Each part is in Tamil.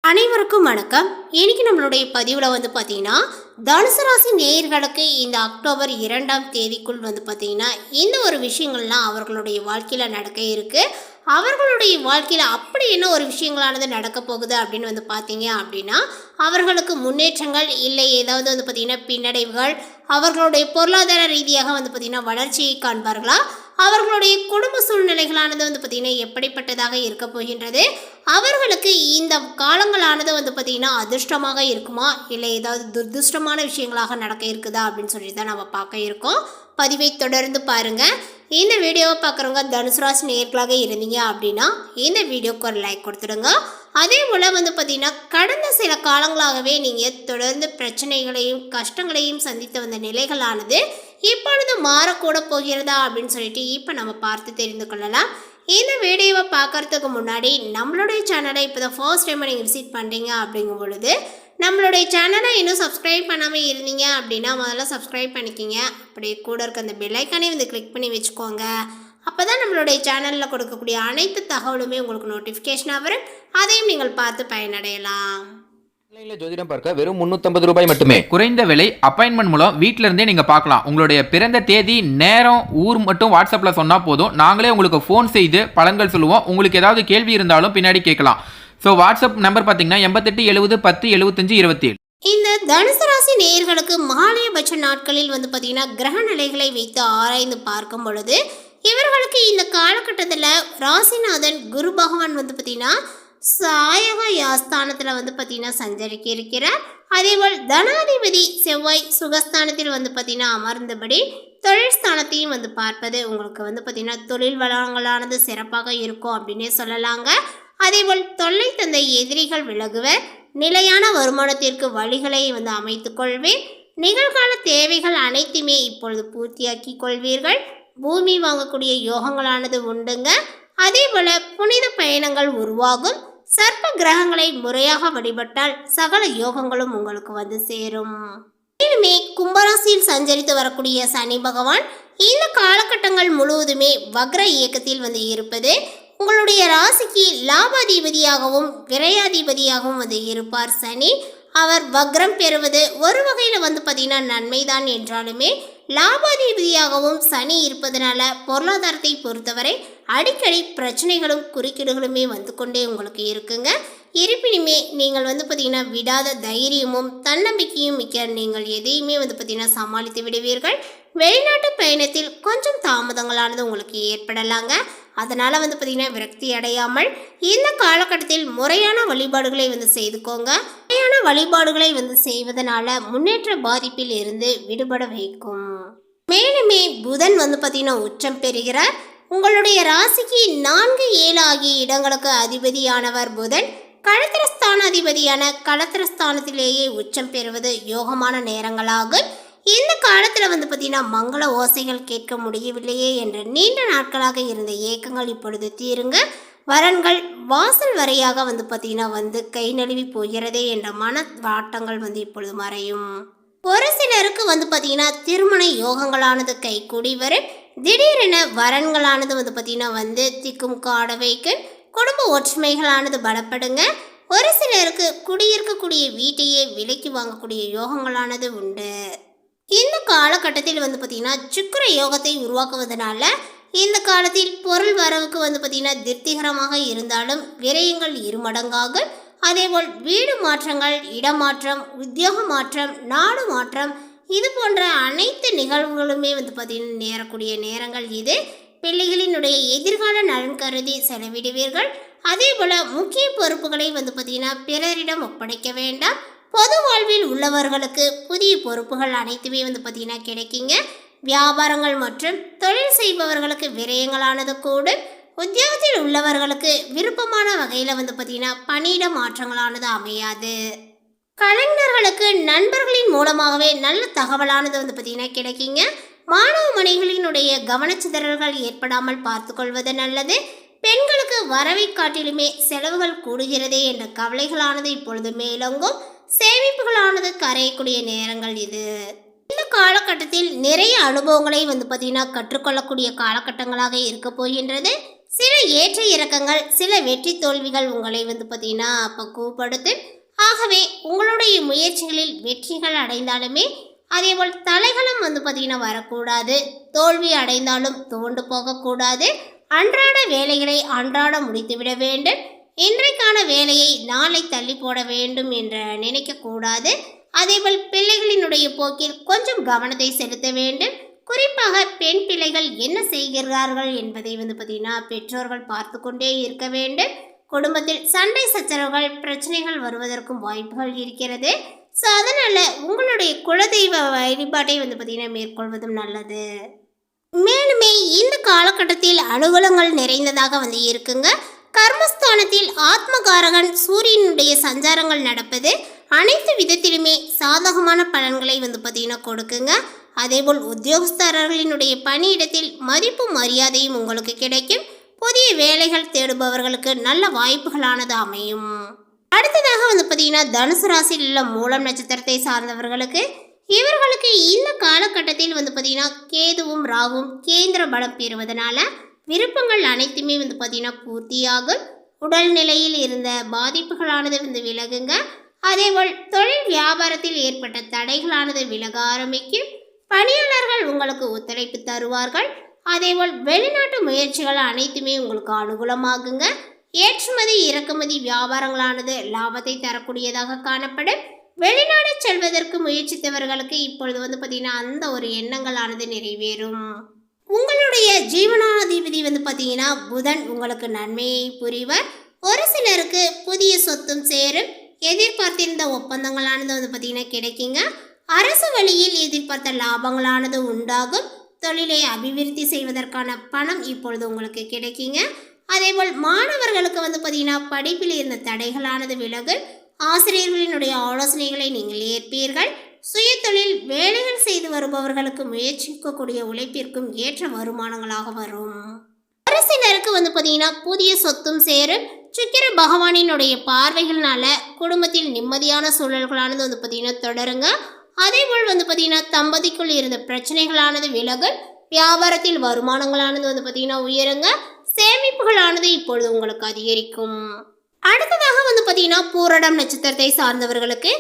அனைவருக்கும் வணக்கம். இன்னைக்கு நம்மளுடைய பதிவில் பார்த்தீங்கன்னா தனுசு ராசி நேயர்களுக்கு இந்த அக்டோபர் 2ஆம் தேதிக்குள் பார்த்தீங்கன்னா இந்த ஒரு விஷயங்கள்லாம் அவர்களுடைய வாழ்க்கையில் நடக்க இருக்கு. அவர்களுடைய வாழ்க்கையில் அப்படி என்ன ஒரு விஷயங்களானது நடக்க போகுது அப்படின்னு பார்த்தீங்க அப்படின்னா, அவர்களுக்கு முன்னேற்றங்கள் இல்லை ஏதாவது பார்த்தீங்கன்னா பின்னடைவுகள், அவர்களுடைய பொருளாதார ரீதியாக பார்த்தீங்கன்னா வளர்ச்சியை காண்பார்களா, அவர்களுடைய குடும்ப சூழ்நிலைகளானது பார்த்திங்கன்னா எப்படிப்பட்டதாக இருக்க போகின்றது, அவர்களுக்கு இந்த காலங்களானது பார்த்திங்கன்னா அதிர்ஷ்டமாக இருக்குமா இல்லை ஏதாவது துர்திருஷ்டமான விஷயங்களாக நடக்க இருக்குதா அப்படின்னு சொல்லி தான் நம்ம பார்க்க இருக்கோம். பதிவை தொடர்ந்து பாருங்கள். இந்த வீடியோவை பார்க்குறவங்க தனுசு ராசி நேயர்களாக இருந்தீங்க அப்படின்னா இந்த வீடியோக்கு ஒரு லைக் கொடுத்துடுங்க. அதே போல் பார்த்திங்கன்னா கடந்த சில காலங்களாகவே நீங்கள் தொடர்ந்து பிரச்சனைகளையும் கஷ்டங்களையும் சந்தித்து வந்த நிலைகளானது இப்பொழுது மாறக்கூட போகிறதா அப்படின்னு சொல்லிட்டு இப்போ நம்ம பார்த்து தெரிந்து கொள்ளலாம். இந்த வீடியோவை பார்க்குறதுக்கு முன்னாடி நம்மளுடைய சேனலை இப்போ தான் ஃபர்ஸ்ட் டைம் நீங்கள் விசிட் பண்ணுறீங்க அப்படிங்கும் பொழுது நம்மளுடைய சேனலை இன்னும் சப்ஸ்கிரைப் பண்ணாமல் இருந்தீங்க அப்படின்னா முதல்ல சப்ஸ்கிரைப் பண்ணிக்கிங்க. அப்படியே கூட இருக்க அந்த பெல் ஐக்கானே கிளிக் பண்ணி வச்சுக்கோங்க. அப்போ தான் நம்மளுடைய சேனலில் கொடுக்கக்கூடிய அனைத்து தகவலுமே உங்களுக்கு நோட்டிஃபிகேஷனாக வரும். அதையும் நீங்கள் பார்த்து பயனடையலாம். ஜோதிடம் பார்க்க வெறும் 350 ரூபாய் மட்டுமே. குறைந்த விலை. அப்பாயின்மெண்ட் மூலம் வீட்டில இருந்தே நீங்க பார்க்கலாம். உங்களுடைய பிறந்த தேதி, நேரம், ஊர் மட்டும் வாட்ஸ்அப்ல சொன்னா போதும். நாங்களே உங்களுக்கு ஃபோன் செய்து பலன்கள் சொல்லுவோம். உங்களுக்கு ஏதாவது கேள்வி இருந்தாலும் பின்னாடி கேட்கலாம். ஸோ வாட்ஸ்அப் நம்பர் பார்த்தீங்கன்னா 88 70 10 75 27. இந்த தனுசு ராசி நேயர்களுக்கு மாலையபட்ச நாட்களில் பார்த்தீங்கன்னா கிரக நிலைகளை வைத்து ஆராய்ந்து பார்க்கும் பொழுது இவர்களுக்கு இந்த காலகட்டத்தில் ராசிநாதன் குரு பகவான் பார்த்தீங்கன்னா சாயக யாஸ்தானத்தில் பார்த்தீங்கன்னா சஞ்சரிக்க இருக்கிறார். அதேபோல் தனாதிபதி செவ்வாய் சுகஸ்தானத்தில் பார்த்தீங்கன்னா அமர்ந்தபடி தொழில் ஸ்தானத்தையும் பார்ப்பது உங்களுக்கு பார்த்தீங்கன்னா தொழில் வளங்களானது சிறப்பாக இருக்கும் அப்படின்னே சொல்லலாங்க. அதேபோல் தொல்லை தந்த எதிரிகள் விலகுவர். நிலையான வருமானத்திற்கு வழிகளை அமைத்துக் கொள்வேன். நிகழ்கால தேவைகள் அனைத்துமே இப்பொழுது பூர்த்தியாக்கி கொள்வீர்கள். பூமி வாங்கக்கூடிய யோகங்களானது உண்டுங்க. அதே போல புனித பயணங்கள் உருவாகும். சர்ப்ப கிரகங்களை முறையாக வழிபட்டால் சகல யோகங்களும் உங்களுக்கு சேரும். மேலுமே கும்பராசியில் சஞ்சரித்து வரக்கூடிய சனி பகவான் இந்த காலகட்டங்கள் முழுவதுமே வக்ர இயக்கத்தில் இருப்பது உங்களுடைய ராசிக்கு லாபாதிபதியாகவும் விரையாதிபதியாகவும் இருப்பார் சனி. அவர் வக்ரம் பெறுவது ஒரு வகையில் பார்த்தீங்கன்னா நன்மைதான் என்றாலுமே லாபாதிபதியாகவும் சனி இருப்பதனால பொருளாதாரத்தை பொறுத்தவரை அடிக்கடி பிரச்சனைகளும் குறுக்கீடுகளுமே கொண்டே உங்களுக்கு இருக்குங்க. இருப்பினுமே நீங்கள் பார்த்தீங்கன்னா விடாத தைரியமும் தன்னம்பிக்கையும் மிக்க நீங்கள் எதையுமே பார்த்தீங்கன்னா சமாளித்து விடுவீர்கள். வெளிநாட்டு பயணத்தில் கொஞ்சம் தாமதங்களானது உங்களுக்கு ஏற்படலாங்க. அதனால் பார்த்தீங்கன்னா விரக்தி அடையாமல் இந்த காலகட்டத்தில் முறையான வழிபாடுகளை செய்துக்கோங்க. முறையான வழிபாடுகளை செய்வதனால முன்னேற்ற பாதிப்பில் இருந்து விடுபட வைக்கும். மேலுமே புதன் பார்த்தீங்கன்னா உச்சம் பெறுகிறார். உங்களுடைய ராசிக்கு 4, 7 ஆகிய இடங்களுக்கு அதிபதியானவர் புதன். களத்திரஸ்தான அதிபதியான களத்திரஸ்தானத்திலேயே உச்சம் பெறுவது யோகமான நேரங்களாகும். இந்த காலத்தில் பார்த்தீங்கன்னா மங்கள ஓசைகள் கேட்க முடியவில்லையே என்ற நீண்ட நாட்களாக இருந்த ஏக்கங்கள் இப்பொழுது தீருங்க. வரன்கள் வாசல் வரையாக பார்த்தீங்கன்னா கை நழுவி போகிறதே என்ற மன வாட்டங்கள் இப்பொழுது மறையும். ஒரு சிலருக்கு பார்த்தீங்கன்னா திருமண யோகங்களானது கைகூடி வரும். திடீரென வரன்களானது பார்த்தீங்கன்னா திக்கும் காட வைக்கும். குடும்ப ஒற்றுமைகளானது பலப்படுங்க. ஒரு சிலருக்கு குடியிருக்கக்கூடிய வீட்டையே விலைக்கு வாங்கக்கூடிய யோகங்களானது உண்டு. இந்த காலகட்டத்தில் பார்த்தீங்கன்னா சுக்கிர யோகத்தை உருவாக்குவதனால இந்த காலத்தில் பொருள் வரவுக்கு பார்த்தீங்கன்னா திருப்திகரமாக இருந்தாலும் விரயங்கள் இருமடங்காகும். அதேபோல் வீடு மாற்றங்கள், இடமாற்றம், உத்தியோக மாற்றம், நாடு மாற்றம் இது போன்ற அனைத்து நிகழ்வுகளுமே பார்த்தீங்கன்னா நேரக்கூடிய நேரங்கள் இது. பிள்ளைகளினுடைய எதிர்கால நலன் கருதி செலவிடுவீர்கள். அதே போல் முக்கிய பொறுப்புகளை பார்த்தீங்கன்னா பிறரிடம் ஒப்படைக்க வேண்டாம். பொது வாழ்வில் உள்ளவர்களுக்கு புதிய பொறுப்புகள் அனைத்துமே பார்த்தீங்கன்னா கிடைக்குங்க. வியாபாரங்கள் மற்றும் தொழில் செய்பவர்களுக்கு விரயங்களானது கூடும். உத்தியோகத்தில் உள்ளவர்களுக்கு விருப்பமான வகையில் பார்த்தீங்கன்னா பணியிட மாற்றங்களானது அமையாது. கலைஞர்களுக்கு நண்பர்களின் மூலமாகவே நல்ல தகவலானது பார்த்தீங்கன்னா கிடைக்குங்க. மாணவ மணிகளினுடைய கவனச்சிதறல்கள் ஏற்படாமல் பார்த்து கொள்வது நல்லது. பெண்களுக்கு வரவை காட்டிலுமே செலவுகள் கூடுகிறதே என்ற கவலைகளானது இப்பொழுது மேலோங்கும். சேமிப்புகளானது கரையக்கூடிய நேரங்கள் இது. இந்த காலகட்டத்தில் நிறைய அனுபவங்களை பார்த்தீங்கன்னா கற்றுக்கொள்ளக்கூடிய காலகட்டங்களாக இருக்க போகின்றது. சில ஏற்ற இறக்கங்கள், சில வெற்றி தோல்விகள் உங்களை வந்து பார்த்தீங்கன்னா பக்குவப்படுத்தும். ஆகவே உங்களுடைய முயற்சிகளில் வெற்றிகள் அடைந்தாலுமே அதேபோல் தலைகளும் வந்து பார்த்தீங்கன்னா வரக்கூடாது. தோல்வி அடைந்தாலும் துவண்டு போகக்கூடாது. அன்றாட வேலைகளை அன்றாட முடித்துவிட வேண்டும். இன்றைக்கான வேலையை நாளை தள்ளி போட வேண்டும் என்று நினைக்கக்கூடாது. அதேபோல் பிள்ளைகளினுடைய போக்கில் கொஞ்சம் கவனத்தை செலுத்த வேண்டும். குறிப்பாக பெண் பிள்ளைகள் என்ன செய்கிறார்கள் என்பதை வந்து பார்த்தீங்கன்னா பெற்றோர்கள் பார்த்து கொண்டே இருக்க வேண்டும். குடும்பத்தில் சண்டை சச்சரவுகள், பிரச்சனைகள் வருவதற்கும் வாய்ப்புகள் இருக்கிறது. ஸோ அதனால் உங்களுடைய குலதெய்வ வழிபாட்டை வந்து பார்த்தீங்கன்னா மேற்கொள்வதும் நல்லது. மேலுமே இந்த காலகட்டத்தில் அனுகூலங்கள் நிறைந்ததாக வந்து இருக்குங்க. கர்மஸ்தானத்தில் ஆத்மகாரகன் சூரியனுடைய சஞ்சாரங்கள் நடப்பது அனைத்து விதத்திலுமே சாதகமான பலன்களை வந்து பார்த்தீங்கன்னா கொடுக்குங்க. அதேபோல் உத்தியோகஸ்தரர்களினுடைய பணியிடத்தில் மதிப்பும் மரியாதையும் உங்களுக்கு கிடைக்கும். புதிய வேலைகள் தேடுபவர்களுக்கு நல்ல வாய்ப்புகளானது அமையும். அடுத்ததாக வந்து பார்த்தீங்கன்னா தனுசு ராசியில் உள்ள மூலம் நட்சத்திரத்தை சார்ந்தவர்களுக்கு இவர்களுக்கு இந்த காலகட்டத்தில் வந்து பார்த்தீங்கன்னா கேதுவும் ராகும் கேந்திர பலம் பெறுவதனால விருப்பங்கள் அனைத்துமே வந்து பார்த்தீங்கன்னா பூர்த்தியாகும். உடல்நிலையில் இருந்த பாதிப்புகளானது வந்து விலகுங்க. அதேபோல் தொழில் வியாபாரத்தில் ஏற்பட்ட தடைகளானது விலக ஆரம்பிக்கும். பணியாளர்கள் உங்களுக்கு ஒத்துழைப்பு தருவார்கள். அதேபோல் வெளிநாட்டு முயற்சிகள் அனைத்துமே உங்களுக்கு அனுகூலமாகுங்க. ஏற்றுமதி இறக்குமதி வியாபாரங்களானது லாபத்தை தரக்கூடியதாக காணப்படும். வெளிநாடு செல்வதற்கு முயற்சித்தவர்களுக்கு இப்பொழுது வந்து பார்த்தீங்கன்னா அந்த ஒரு எண்ணங்களானது நிறைவேறும். உங்களுடைய ஜீவனாதிபதி வந்து பார்த்தீங்கன்னா புதன் உங்களுக்கு நன்மையை புரிவர். ஒரு சிலருக்கு புதிய சொத்தும் சேரும். எதிர்பார்த்திருந்த ஒப்பந்தங்களானது வந்து பார்த்தீங்கன்னா கிடைக்குங்க. அரசு வழியில் எதிர்பார்த்த லாபங்களானது உண்டாகும். தொழிலை அபிவிருத்தி செய்வதற்கான பணம் இப்பொழுது உங்களுக்கு கிடைக்குங்க. அதேபோல் மாணவர்களுக்கு வந்து பார்த்தீங்கன்னா படிப்பில் இருந்த தடைகளானது விலகும். ஆசிரியர்களினுடைய ஆலோசனைகளை நீங்கள் ஏற்பீர்கள். சுய தொழில் வேலைகள் செய்து வருபவர்களுக்கு முயற்சிக்கக்கூடிய உழைப்பிற்கும் ஏற்ற வருமானங்களாக வரும். ஒரு சிலருக்கு வந்து பார்த்தீங்கன்னா புதிய சொத்தும் சேரும். சுக்கிர பகவானினுடைய பார்வைகள்னால குடும்பத்தில் நிம்மதியான சூழல்களானது வந்து பார்த்தீங்கன்னா தொடருங்க. அதேபோல் வந்து பார்த்தீங்கன்னா தம்பதிக்குள் இருந்த பிரச்சனைகளானது விலகும். வியாபாரத்தில் வருமானங்களானது வந்து பார்த்தீங்கன்னா உயருங்க. சேமிப்புகளானது இப்பொழுது உங்களுக்கு அதிகரிக்கும். அடுத்ததாக வந்து பார்த்தீங்கன்னா பூரடம் நட்சத்திரத்தை சார்ந்தவர்களுக்கு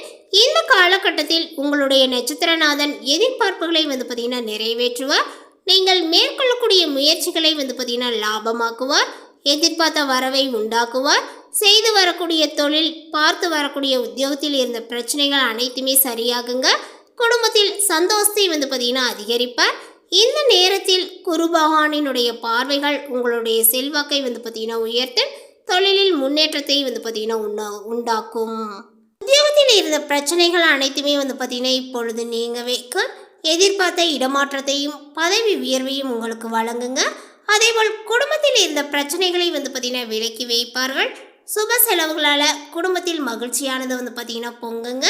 இந்த காலகட்டத்தில் உங்களுடைய நட்சத்திரநாதன் எதிர்பார்ப்புகளை வந்து பார்த்தீங்கன்னா நிறைவேற்றுவார். நீங்கள் மேற்கொள்ளக்கூடிய முயற்சிகளை வந்து பார்த்தீங்கன்னா லாபமாக்குவார். எதிர்பார்த்த வரவை உண்டாக்குவார். செய்து வரக்கூடிய தொழில், பார்த்து வரக்கூடிய உத்தியோகத்தில் இருந்த பிரச்சனைகள் அனைத்துமே சரியாகுங்க. குடும்பத்தில் சந்தோஷத்தை வந்து பார்த்தீங்கன்னா அதிகரிப்பார். இந்த நேரத்தில் குரு பகவானினுடைய பார்வைகள் உங்களுடைய செல்வாக்கை வந்து பார்த்தீங்கன்னா உயர்த்தும். தொழிலில் முன்னேற்றத்தை வந்து பார்த்தீங்கன்னா உண்டாக்கும். உத்தியோகத்தில் இருந்த பிரச்சனைகள் அனைத்துமே வந்து பார்த்தீங்கன்னா இப்பொழுது நீங்க வைக்க எதிர்பார்த்த இடமாற்றத்தையும் பதவி உயர்வையும் உங்களுக்கு வழங்குங்க. அதேபோல் குடும்பத்தில் இருந்த பிரச்சனைகளை வந்து பார்த்தீங்கன்னா விலக்கி வைப்பார்கள். சுப செலவுகளால் குடும்பத்தில் மகிழ்ச்சியானது வந்து பார்த்தீங்கன்னா பொங்குங்க.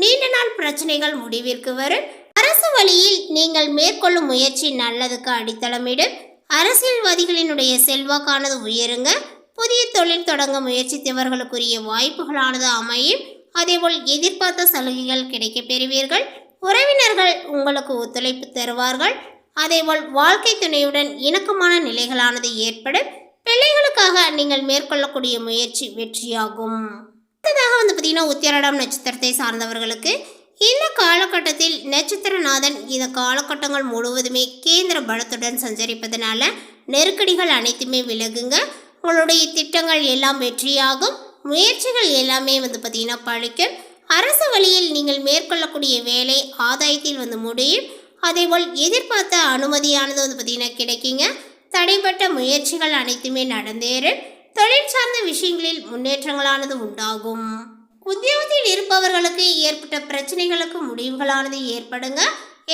நீண்ட நாள் பிரச்சனைகள் முடிவிற்கு வரும். அரசு வழியில் நீங்கள் மேற்கொள்ளும் முயற்சி நல்லதுக்கு அடித்தளமிடும். அரசியல்வாதிகளினுடைய செல்வாக்கானது உயருங்க. புதிய தொழில் தொடங்க முயற்சித்தவர்களுக்குரிய வாய்ப்புகளானது அமையும். அதேபோல் எதிர்பார்த்த சலுகைகள் கிடைக்க பெறுவீர்கள். உறவினர்கள் உங்களுக்கு ஒத்துழைப்பு தருவார்கள். அதேபோல் வாழ்க்கை துணையுடன் இணக்கமான நிலைகளானது ஏற்படும். பிள்ளைகளுக்காக நீங்கள் மேற்கொள்ளக்கூடிய முயற்சி வெற்றியாகும். அடுத்ததாக வந்து பார்த்தீங்கன்னா உத்திராடம் நட்சத்திரத்தை சார்ந்தவர்களுக்கு இந்த காலகட்டத்தில் நட்சத்திரநாதன் இந்த காலகட்டங்கள் முழுவதுமே கேந்திர பலத்துடன் சஞ்சரிப்பதனால நெருக்கடிகள் அனைத்துமே விலகுங்க. உங்களுடைய திட்டங்கள் எல்லாம் வெற்றியாகும். முயற்சிகள் எல்லாமே வந்து பார்த்தீங்கன்னா பழிக்கும். அரசு வழியில் நீங்கள் மேற்கொள்ளக்கூடிய வேலை ஆதாயத்தில் வந்து முடியும். அதேபோல் எதிர்பார்த்த அனுமதியானது வந்து பார்த்தீங்கன்னா கிடைக்குங்க. தடைப்பட்ட முயற்சிகள் அனைத்துமே நடந்தேறும். தொழில் சார்ந்த விஷயங்களில் முன்னேற்றங்களானது உண்டாகும். உத்தியோகத்தில் இருப்பவர்களுக்கு ஏற்பட்ட பிரச்சனைகளுக்கு முடிவுகளானது ஏற்படுங்க.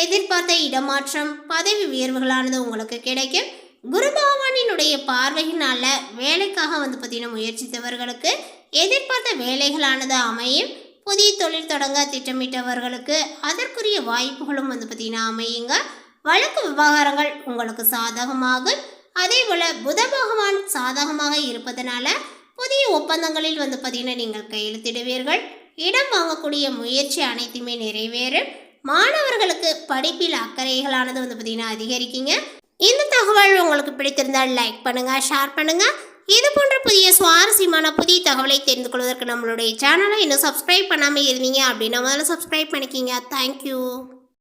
எதிர்பார்த்த இடமாற்றம், பதவி உயர்வுகளானது உங்களுக்கு கிடைக்கும். குரு பகவானினுடைய பார்வையினால வேலைக்காக வந்து பார்த்தீங்கன்னா முயற்சித்தவர்களுக்கு எதிர்பார்த்த வேலைகளானது அமையும். புதிய தொழில் தொடங்க திட்டமிட்டவர்களுக்கு அதற்குரிய வாய்ப்புகளும் வந்து பார்த்தீங்கன்னா அமையுங்க. வழக்கு விவகாரங்கள் உங்களுக்கு சாதகமாகும். அதே போல் புத பகவான் சாதகமாக இருப்பதனால புதிய ஒப்பந்தங்களில் வந்து பார்த்தீங்கன்னா நீங்கள் கையெழுத்திடுவீர்கள். இடம் வாங்கக்கூடிய முயற்சி அனைத்துமே நிறைவேறும். மாணவர்களுக்கு படிப்பில் அக்கறைகளானது வந்து பார்த்தீங்கன்னா அதிகரிக்குங்க. இந்த தகவல் உங்களுக்கு பிடித்திருந்தால் லைக் பண்ணுங்கள், ஷேர் பண்ணுங்கள். இது போன்ற புதிய சுவாரஸ்யமான புதிய தகவலை தெரிந்து கொள்வதற்கு நம்மளுடைய சேனலை இன்னும் சப்ஸ்கிரைப் பண்ணாமல் இருந்தீங்க அப்படின்னா முதல்ல சப்ஸ்கிரைப் பண்ணிக்கிங்க. தேங்க்யூ.